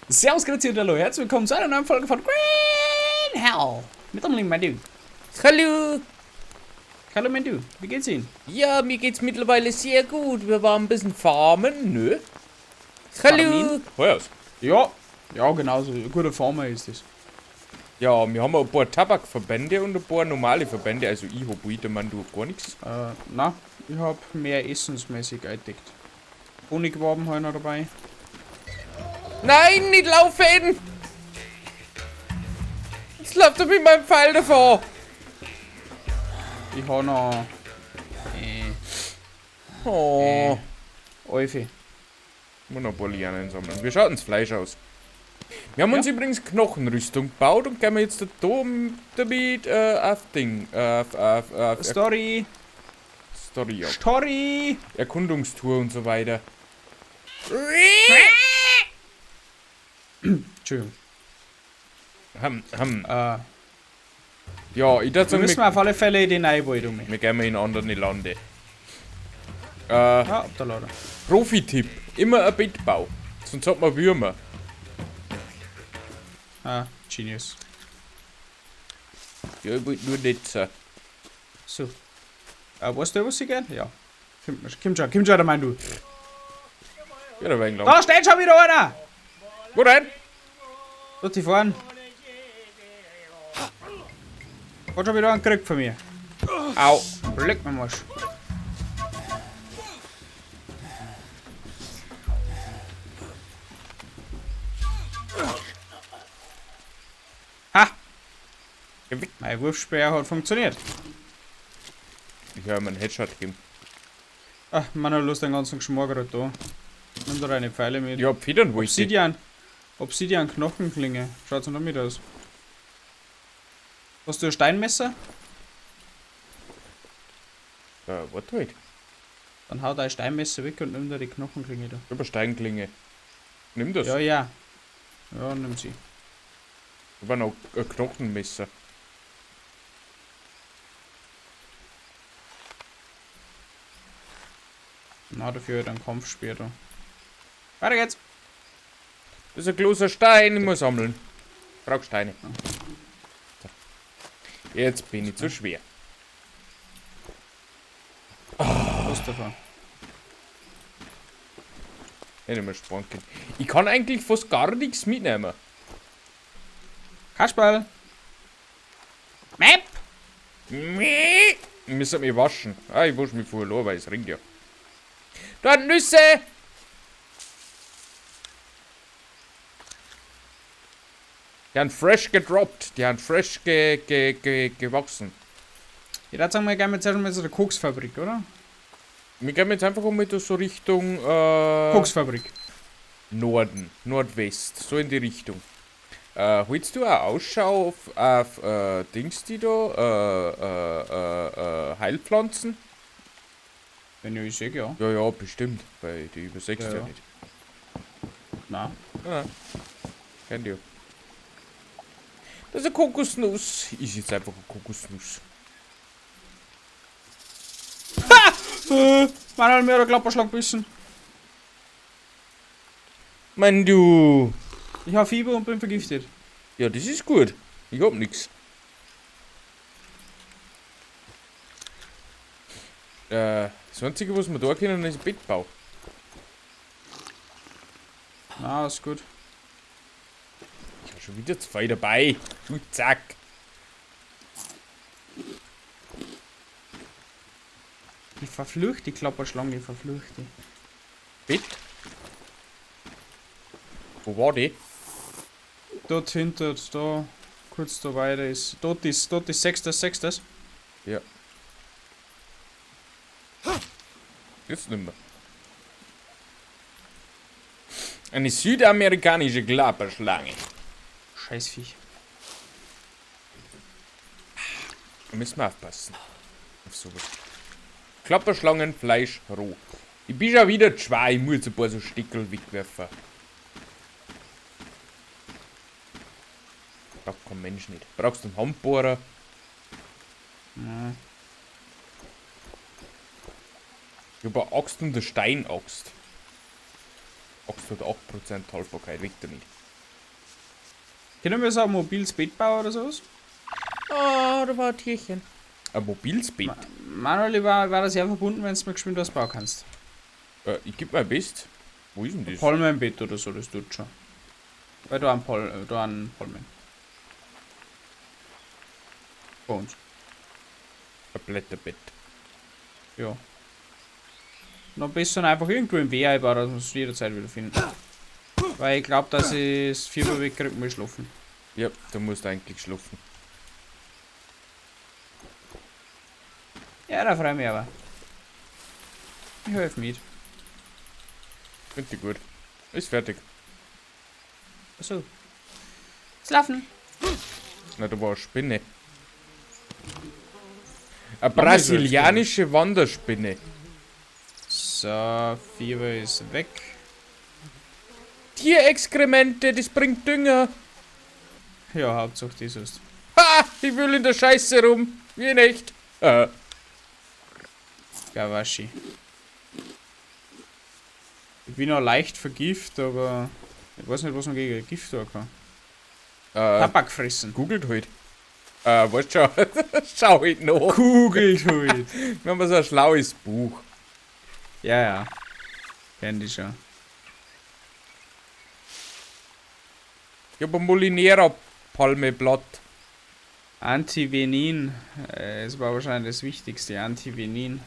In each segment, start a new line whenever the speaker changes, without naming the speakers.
Servus, grüezi und hallo, herzlich willkommen zu einer neuen Folge von Green Hell. Mit dem lieben mein Du.
Hallo!
Hallo mein Du, wie geht's Ihnen?
Ja, mir geht's mittlerweile sehr gut. Wir waren ein bisschen farmen, nö?
Farmin?
Hallo! Hör's.
Ja, ja genau, so ein guter Farmer ist es.
Ja, wir haben ein paar Tabakverbände und ein paar normale Verbände. Also ich hab heute, man, du gar nichts.
Na, ich hab mehr essensmäßig eingedeckt. Honigwaben habe ich noch dabei.
Nein, nicht laufen! Jetzt läuft er mit meinem Pfeil davor.
Ich habe noch
Oh.
Eufe.
Muss noch ein paar Lianen sammeln. Wie schaut denn das Fleisch aus? Wir haben uns übrigens Knochenrüstung gebaut und gehen wir jetzt da damit auf Ding.
Story,
Story, ja.
Story.
Erkundungstour und so weiter.
Entschuldigung.
Ja, ich dachte
Wir
sagen,
müssen auf alle Fälle in den Neuwald um.
wir gehen mal in andere Lande.
Ja, ab der Lader.
Profi-Tipp: immer ein Bett bauen. Sonst hat man Würmer.
Ah, Genius.
Ja, ich wollte nur nicht so.
So. Weißt du, was ich gern? Ja. Kommt schon, der mein Du.
Ja, da wegen lang.
Da steht schon wieder einer!
Wo denn?
Dort die fahren. Hat schon wieder einen gekriegt von mir.
Au.
Leck mir Marsch. Ha! Mein Wurfspeer hat funktioniert.
Ich habe mir einen Headshot gegeben.
Ach, man hat Lust, den ganzen Geschmack gerade da. Nimm da deine Pfeile mit.
Ja, Federn wollte ich.
Obsidian Knochenklinge. Schaut's noch damit aus. Hast du ein Steinmesser?
Warte halt.
Dann hau dein Steinmesser weg und nimm da die Knochenklinge da.
Über Steinklinge. Nimm das.
Ja, ja. Ja, nimm sie.
Über noch ein Knochenmesser.
Na, dafür halt ein Kampfspeer da. Weiter geht's.
Das ist ein großer Stein, ich muss sammeln. Brauch Steine. So. Jetzt bin ich zu schwer.
Was davon?
Hätte ich mal sparen können. Ich kann eigentlich fast gar nichts mitnehmen.
Kasperl! Map!
Ich muss mich waschen. Ah, ich wasche mich vorher, weil es ringt ja. Da Nüsse! Die haben fresh gedroppt. Die haben fresh gewachsen.
Ich würde sagen, wir gehen jetzt erstmal zu der Koksfabrik, oder?
Wir gehen jetzt einfach mal so Richtung
Koksfabrik.
Norden, Nordwest, so in die Richtung. Holst du auch Ausschau auf Dings, die da, Heilpflanzen?
Wenn ich sehe, ja.
Ja, ja, bestimmt, weil die übersetzt ja,
Ja.
nicht.
Nein.
Ah, kennt ihr. Das ist eine Kokosnuss. Ist jetzt einfach eine Kokosnuss.
Man hat mir der Klapperschlag gebissen.
Mann, du.
Ich habe Fieber und bin vergiftet.
Ja, das ist gut. Ich hab nix. Das Einzige, was wir da können, ist ein Bettbau.
Na, ist gut.
Ich hab schon wieder 2 dabei. Du zack.
Ich verflucht die Klapperschlange, ich verflucht die.
Bett? Wo war die?
Dort hinter, da, kurz da weiter ist. Dort ist sechstes.
Ja. Jetzt nicht mehr. Eine südamerikanische Klapperschlange.
Scheißviech.
Da müssen wir aufpassen. Auf sowas. Klapperschlangenfleisch roh. Ich bin schon wieder schwer, ich muss ein paar so Stickel wegwerfen. Braucht kein Mensch nicht. Brauchst du einen Handbohrer?
Nein.
Ich hab eine Axt und eine Steinaxt. Axt hat 8% Haltbarkeit, weg damit.
Können wir so ein mobiles Bett bauen oder sowas?
Oh, da war ein Tierchen. Ein mobiles Bett.
Manuel, war das ja verbunden, wenn du mir geschwind was bauen kannst.
Ich geb mein Best. Wo ist denn das?
Palme im Bett oder so, das tut schon. Weil da ein Palmen. Bei uns.
Ein Blätterbett.
Ja. Noch besser einfach irgendwo im Wehr einbauen, dass wir es jederzeit wieder finden. Weil ich glaube, dass ich das Fieber wegkriege, muss schlafen.
Ja, du musst eigentlich schlafen.
Ja, da freue ich mich aber. Ich helfe mit.
Finde ich gut. Ist fertig.
Achso. Schlafen.
Na, da war eine Spinne. Eine
Mach mal
brasilianische Wanderspinne.
So, Fieber ist weg.
Tierexkremente, das bringt Dünger.
Ja, Hauptsache das ist.
Ha! Ich will in der Scheiße rum. Wie nicht.
Gawashi. Ich bin auch leicht vergift, aber ich weiß nicht, was man gegen Gift tun kann. Tabak fressen.
Googelt halt. Weißt schon. Schau halt noch.
Googelt halt.
Wir haben so ein schlaues Buch.
Ja, ja. Kenn die schon.
Ich hab ein Molinera-Palmeblatt.
Antivenin. Es war wahrscheinlich das Wichtigste. Antivenin.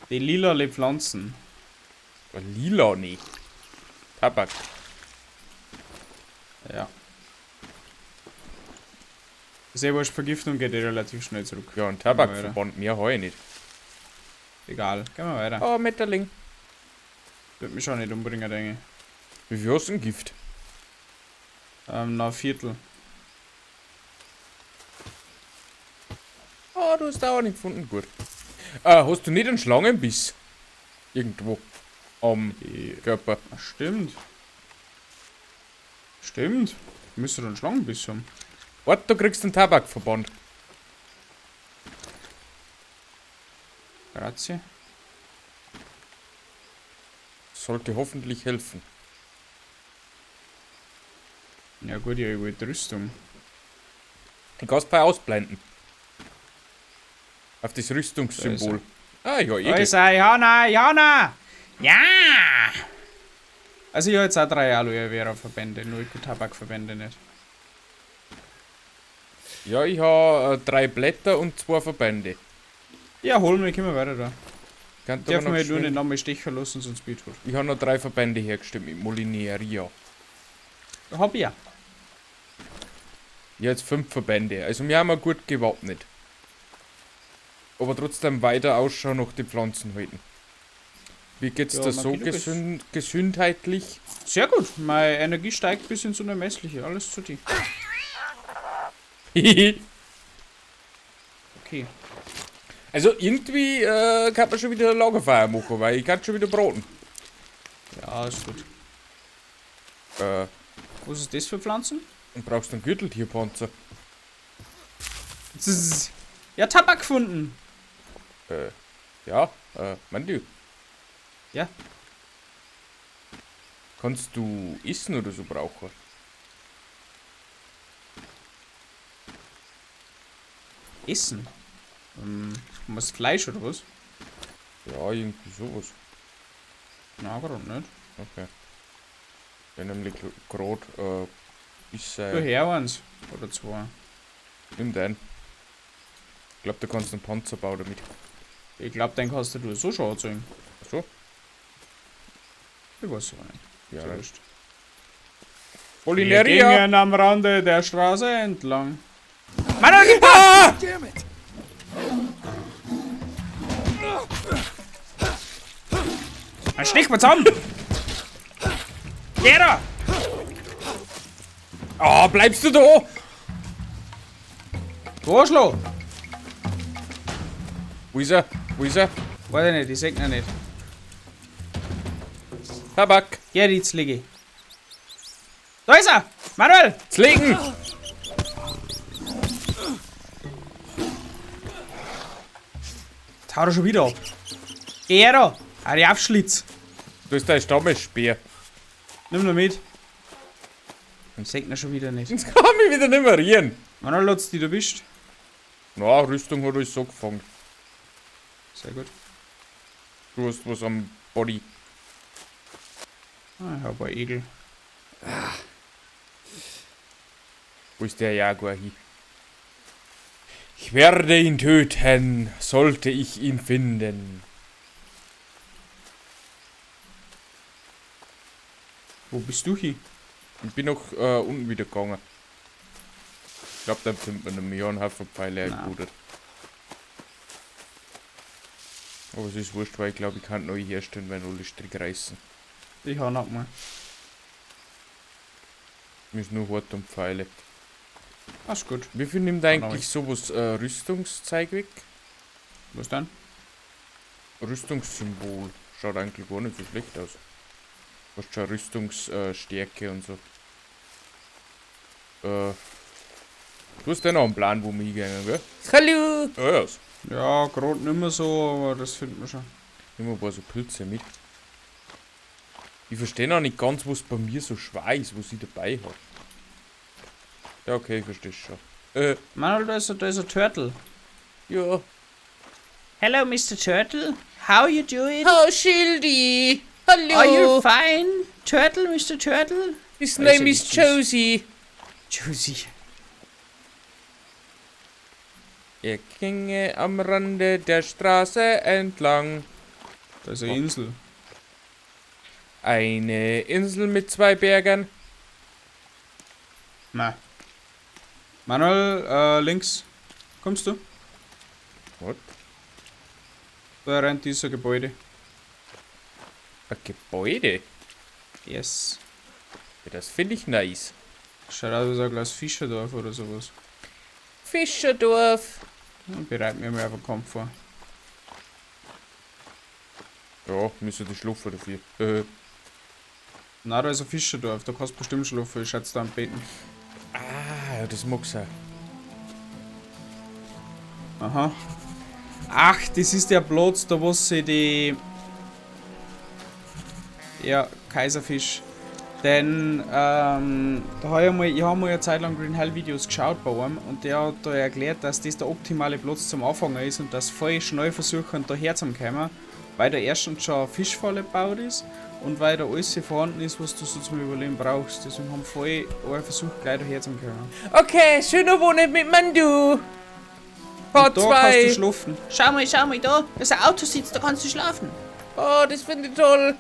Die lilale Pflanzen.
Lila nicht. Tabak.
Ja. Sehr wurscht, Vergiftung geht relativ schnell zurück.
Ja, ein Tabakverband, mehr habe ich nicht.
Egal, gehen wir weiter.
Oh, Metterling.
Wird mich schon nicht umbringen, denke
Wie viel hast du denn Gift?
ich. Noch ein Viertel.
Oh, du hast auch nicht gefunden. Gut. Hast du nicht einen Schlangenbiss? Irgendwo. Am Körper.
Ach, stimmt. Stimmt. Müsste dann Schlangenbiss haben.
Warte, du kriegst einen Tabakverband.
Grazie.
Sollte hoffentlich helfen.
Ja gut, ja, ich wollte Rüstung.
Ich kann es bei ausblenden. Auf das Rüstungssymbol. Ah, ja,
Da
Egel.
ist er, Jana, Jana! Ja! Also ich habe jetzt auch 3 Aloe Vera Verbände, nur Tabakverbände nicht.
Ja, ich habe 3 Blätter und 2 Verbände.
Ja, holen wir, können wir weiter da.
Kann
Darf man
noch
halt nur
schnell-
nicht nochmal stechen lassen, sonst Speed tot.
Ich habe noch 3 Verbände hergestellt mit Molineria.
Hab ich ja.
Jetzt 5 Verbände. Also wir haben gut gewappnet. Aber trotzdem weiter Ausschau nach die Pflanzen halten. Wie geht's
Ja,
dir
man
so
geht
gesundheitlich?
Sehr gut, meine Energie steigt bis ins Unermessliche, alles zu dir. Okay.
Also irgendwie kann man schon wieder eine Lagerfeuer machen, weil ich kann schon wieder braten.
Ja, ist gut.
Äh,
Was ist das für Pflanzen?
und brauchst einen Gürteltierpanzer.
Zzz. Ja, Tabak gefunden.
Ja, mein du.
Ja.
Kannst du essen oder so brauchen?
Essen. Was Fleisch oder was?
Ja, irgendwie sowas.
Na, gerade nicht.
Okay. Ja, nämlich gerade ist
Du her eins. Oder 2.
nimm deinen. Ich glaube, du kannst einen Panzer bauen damit.
Ich glaube, den kannst du so schon anzeigen.
Achso?
Ich weiß aber nicht.
Ja,
Sehr
nein.
wurscht. Wir
Polineria!
gingen am Rande der Straße entlang. Mann, gib ah! Dann stich mal zusammen! Geh da!
Ah, bleibst du da?
Du Arschloch!
Wo ist er? Wo ist er?
Warte nicht, ich seh ihn nicht.
Tabak!
Geh jetzt liege. Da ist er! Manuel!
Zlegen!
Jetzt hau er schon wieder ab. Geh her da! Hau die Aufschlitz!
Du hast dein Stammesspeer.
Nimm nur mit. Ich sag ihn schon wieder nicht.
Jetzt kann ich wieder nicht mehr reden.
Wann hat's die erwischt?
Na, Rüstung hat euch so gefangen.
Sehr gut.
Du hast was am Body.
Ah, ich hab ein Egel.
Wo ist der Jaguar hier? Ich werde ihn töten, sollte ich ihn finden.
Wo bist du hier?
Ich bin noch unten wieder gegangen. Ich glaube, da findet man einen Millionenhaufen-Pfeile eingebuddelt. Aber es ist wurscht, weil ich glaube, ich kann neu herstellen, wenn alle Stricke reißen.
Ich hau noch mal.
Mir ist nur hart um Pfeile.
Alles gut.
Wie viel nimmt eigentlich sowas Rüstungszeug weg?
Was dann?
Rüstungssymbol. Schaut eigentlich gar nicht so schlecht aus. Hast schon Rüstungsstärke und so. Du hast ja noch einen Plan, wo wir hingehen, gell? Hallo! Ja, yes.
Ja, gerade nicht mehr so, aber das finden wir schon.
Nimm mal ein paar so Pilze mit. Ich verstehe auch nicht ganz, was bei mir so schwer ist, was ich dabei habe. Ja, okay, ich verstehe schon.
Manuel, da ist ein Turtle.
Ja.
Hello, Mr. Turtle. How you doing?
Oh, Schildi! Hallo!
Are you fine? Turtle, Mr. Turtle?
His name is Josie.
Josie.
Er ginge am Rande der Straße entlang.
Da ist eine Insel.
Eine Insel mit 2 Bergen.
Na. Manuel, links. Kommst du?
Was?
Da rennt dieser Gebäude.
Ein Gebäude?
Yes.
Ja, das finde ich nice.
Schaut aus wie so ein kleines Fischerdorf oder sowas.
Fischerdorf.
Ich bereite mir mal auf einen Kampf vor.
Ja, müssen die Schlupfer dafür.
Na, da ist ein Fischerdorf, da kannst du bestimmt schlafen, ich schätze da am Beten.
Ah, das mag sein.
Aha. Ach, das ist der Platz, da wo sie die... Ja, Kaiserfisch. Denn, da habe ich habe mal eine Zeit lang Green Hell Videos geschaut bei einem und der hat da erklärt, dass das der optimale Platz zum Anfangen ist und dass voll schnell versuchen, da herzukommen, weil da erstens schon eine Fischfalle gebaut ist und weil da alles vorhanden ist, was du so zum Überleben brauchst. Deswegen haben voll alle versucht, gleich da herzukommen.
Okay, schöner Wohnen mit Mandu. Part
Da kannst du
2.
schlafen. Schau mal, da ist ein Autositz, da kannst du schlafen.
Oh, das finde ich toll.